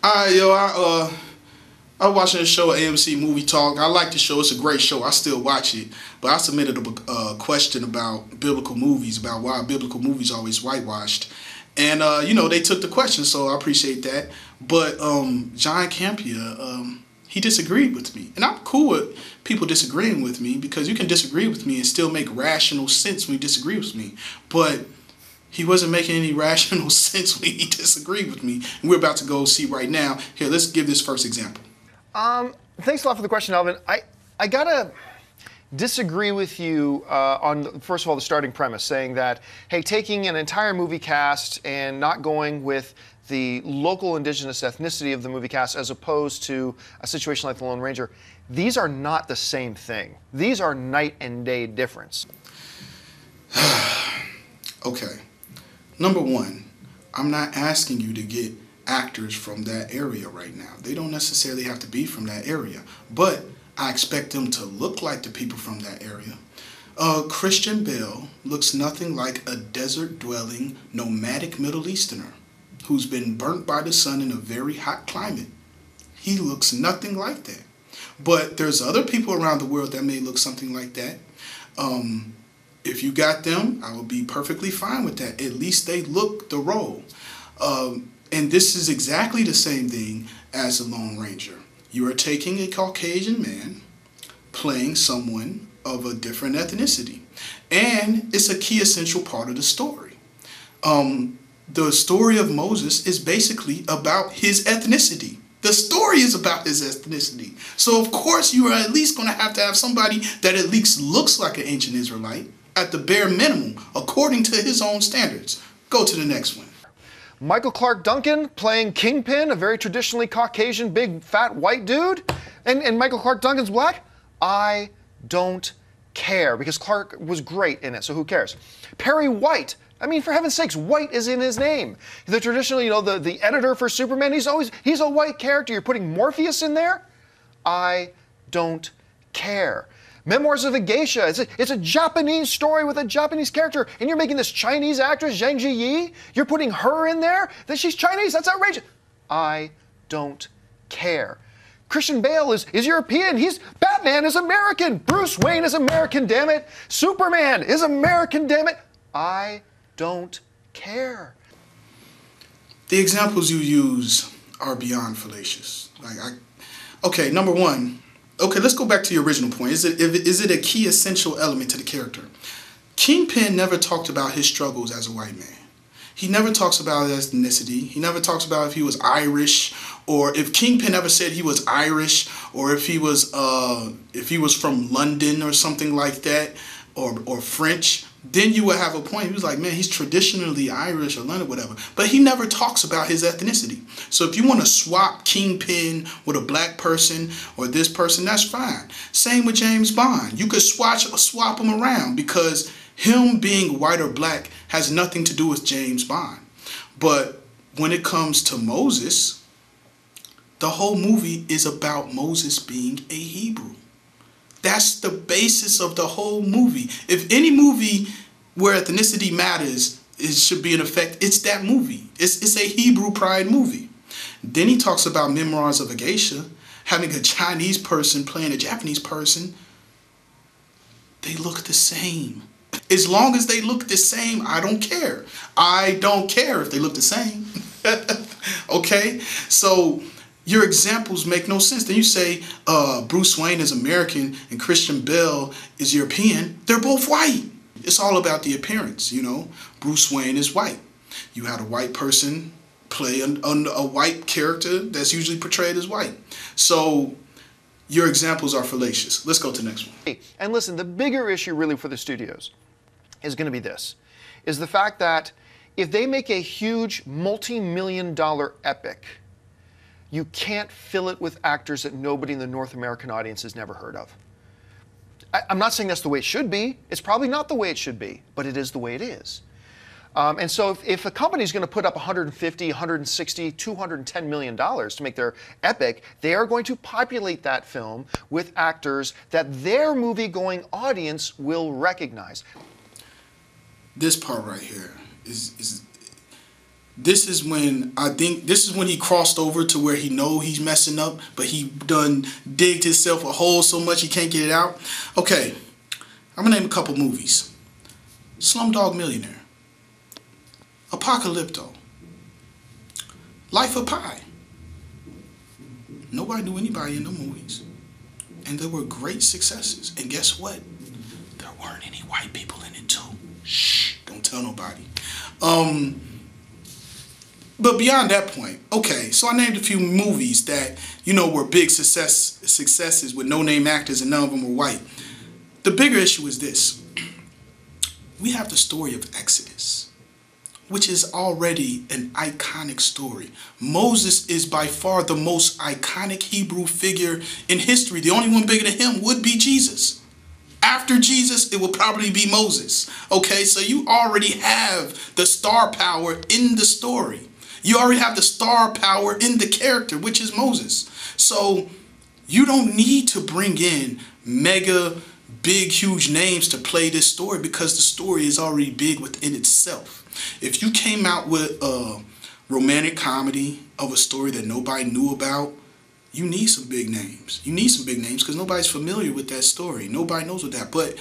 I was watching the show AMC Movie Talk. I like the show. It's a great show. I still watch it. But I submitted a question about biblical movies, about why biblical movies are always whitewashed. And, they took the question, so I appreciate that. But John Campea, he disagreed with me. And I'm cool with people disagreeing with me because you can disagree with me and still make rational sense when you disagree with me. But he wasn't making any rational sense when he disagreed with me. And we're about to go see right now. Here, let's give this first example. Thanks a lot for the question, Alvin. I gotta disagree with you on, first of all, the starting premise, saying that, hey, taking an entire movie cast and not going with the local indigenous ethnicity of the movie cast as opposed to a situation like The Lone Ranger, these are not the same thing. These are night and day difference. Okay. Number one, I'm not asking you to get actors from that area right now. They don't necessarily have to be from that area, but I expect them to look like the people from that area. Christian Bale looks nothing like a desert-dwelling, nomadic Middle Easterner who's been burnt by the sun in a very hot climate. He looks nothing like that. But there's other people around the world that may look something like that. If you got them, I would be perfectly fine with that. At least they look the role. And this is exactly the same thing as the Lone Ranger. You are taking a Caucasian man playing someone of a different ethnicity. And it's a key essential part of the story. The story of Moses is basically about his ethnicity. The story is about his ethnicity. So of course you are at least going to have somebody that at least looks like an ancient Israelite at the bare minimum, according to his own standards. Go to the next one. Michael Clark Duncan playing Kingpin, a very traditionally Caucasian, big, fat, white dude, and Michael Clark Duncan's black? I don't care, because Clark was great in it, so who cares? Perry White, I mean, for heaven's sakes, white is in his name. The traditional, the editor for Superman, he's a white character. You're putting Morpheus in there? I don't care. Memoirs of a Geisha, it's a Japanese story with a Japanese character, and you're making this Chinese actress, Zhang Ziyi, you're putting her in there? That she's Chinese? That's outrageous. I don't care. Christian Bale is European. Batman is American. Bruce Wayne is American, damn it. Superman is American, damn it. I don't care. The examples you use are beyond fallacious. Okay, number one. Okay, let's go back to your original point. Is it a key essential element to the character? Kingpin never talked about his struggles as a white man. He never talks about his ethnicity. He never talks about if he was Irish, or if Kingpin ever said he was Irish, or if he was from London or something like that, or French. Then you would have a point. He was like, man, he's traditionally Irish or London, whatever. But he never talks about his ethnicity. So if you want to swap Kingpin with a black person or this person, that's fine. Same with James Bond. You could swap them around because him being white or black has nothing to do with James Bond. But when it comes to Moses, the whole movie is about Moses being a Hebrew. That's the basis of the whole movie. If any movie where ethnicity matters, it should be in effect, it's that movie. It's a Hebrew pride movie. Then he talks about Memoirs of a Geisha, having a Chinese person playing a Japanese person. They look the same. As long as they look the same, I don't care. I don't care if they look the same. Okay? So your examples make no sense. Then you say Bruce Wayne is American and Christian Bale is European. They're both white. It's all about the appearance, Bruce Wayne is white. You had a white person play a white character that's usually portrayed as white. So your examples are fallacious. Let's go to the next one. And listen, the bigger issue really for the studios is going to be this, is the fact that if they make a huge multi-million-dollar epic, you can't fill it with actors that nobody in the North American audience has never heard of. I'm not saying that's the way it should be. It's probably not the way it should be, but it is the way it is. And so if a company is going to put up 150, 160, 210 million dollars to make their epic, they are going to populate that film with actors that their movie-going audience will recognize. This part right here this is when I think this is when he crossed over to where he know he's messing up, but he done digged himself a hole so much he can't get it out. Okay, I'm gonna name a couple movies. Slumdog Millionaire, Apocalypto, Life of Pi. Nobody knew anybody in the movies, and they were great successes. And guess what? There weren't any white people in it too. Shh, don't tell nobody. But beyond that point, okay, so I named a few movies that, you know, were big successes with no-name actors, and none of them were white. The bigger issue is this. We have the story of Exodus, which is already an iconic story. Moses is by far the most iconic Hebrew figure in history. The only one bigger than him would be Jesus. After Jesus, it will probably be Moses. Okay, so you already have the star power in the story. You already have the star power in the character, which is Moses. So you don't need to bring in mega, big, huge names to play this story, because the story is already big within itself. If you came out with a romantic comedy of a story that nobody knew about, you need some big names. You need some big names because nobody's familiar with that story. Nobody knows what that. But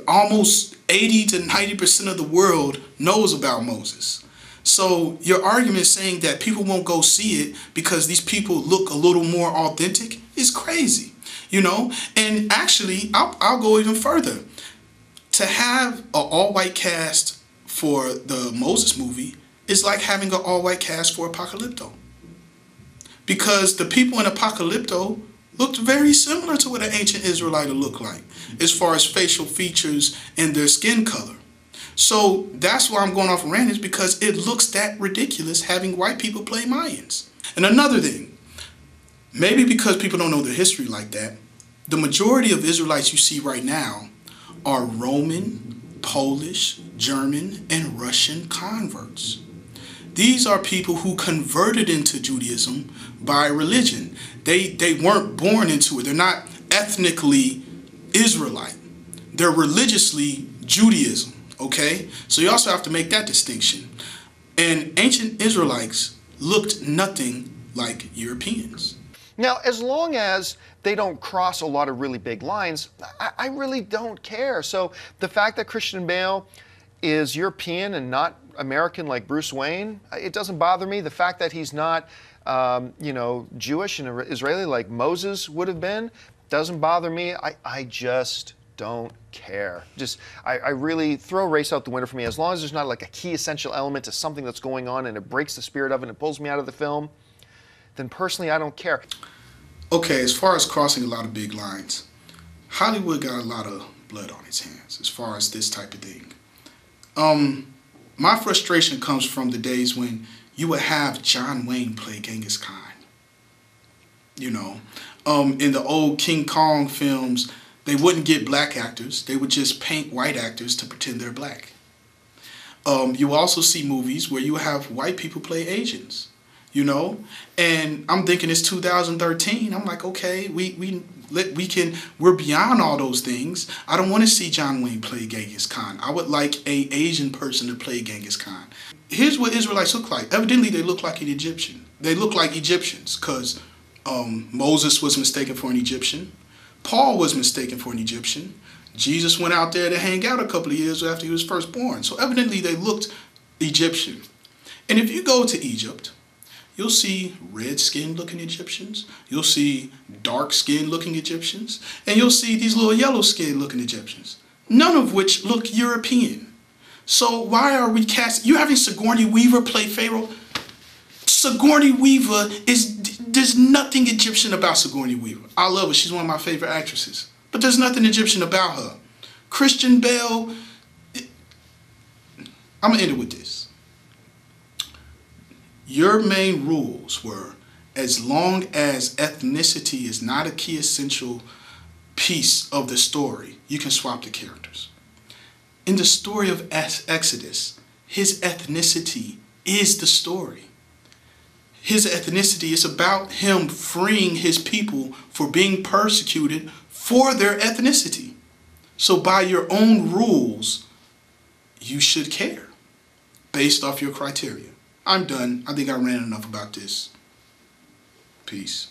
almost 80 to 90% of the world knows about Moses. So your argument saying that people won't go see it because these people look a little more authentic is crazy, you know? And actually, I'll go even further. To have an all-white cast for the Moses movie is like having an all-white cast for Apocalypto. Because the people in Apocalypto looked very similar to what an ancient Israelite would look like as far as facial features and their skin color. So that's why I'm going off Rant, is because it looks that ridiculous having white people play Mayans. And another thing, maybe because people don't know their history like that, the majority of Israelites you see right now are Roman, Polish, German, and Russian converts. These are people who converted into Judaism by religion. They weren't born into it. They're not ethnically Israelite. They're religiously Judaism. Okay, so you also have to make that distinction. And ancient Israelites looked nothing like Europeans. Now, as long as they don't cross a lot of really big lines, I really don't care. So the fact that Christian Bale is European and not American like Bruce Wayne, it doesn't bother me. The fact that he's not, you know, Jewish and Israeli like Moses would have been, doesn't bother me. I just don't care. I really throw race out the window for me. As long as there's not like a key essential element to something that's going on and it breaks the spirit of it and it pulls me out of the film, then personally I don't care. Okay, as far as crossing a lot of big lines, Hollywood got a lot of blood on its hands as far as this type of thing. My frustration comes from the days when you would have John Wayne play Genghis Khan. You know, in the old King Kong films, they wouldn't get black actors. They would just paint white actors to pretend they're black. You also see movies where you have white people play Asians, you know? And I'm thinking it's 2013. I'm like, okay, we're beyond all those things. I don't want to see John Wayne play Genghis Khan. I would like an Asian person to play Genghis Khan. Here's what Israelites look like. Evidently, they look like an Egyptian. They look like Egyptians because Moses was mistaken for an Egyptian. Paul was mistaken for an Egyptian. Jesus went out there to hang out a couple of years after he was first born. So evidently they looked Egyptian. And if you go to Egypt, you'll see red-skinned looking Egyptians. You'll see dark-skinned looking Egyptians. And you'll see these little yellow-skinned looking Egyptians. None of which look European. So why are we casting? You having Sigourney Weaver play Pharaoh? Sigourney Weaver there's nothing Egyptian about Sigourney Weaver. I love her. She's one of my favorite actresses. But there's nothing Egyptian about her. Christian Bale, I'm going to end it with this. Your main rules were, as long as ethnicity is not a key essential piece of the story, you can swap the characters. In the story of Exodus, his ethnicity is the story. His ethnicity is about him freeing his people for being persecuted for their ethnicity. So by your own rules, you should care based off your criteria. I'm done. I think I ran enough about this. Peace.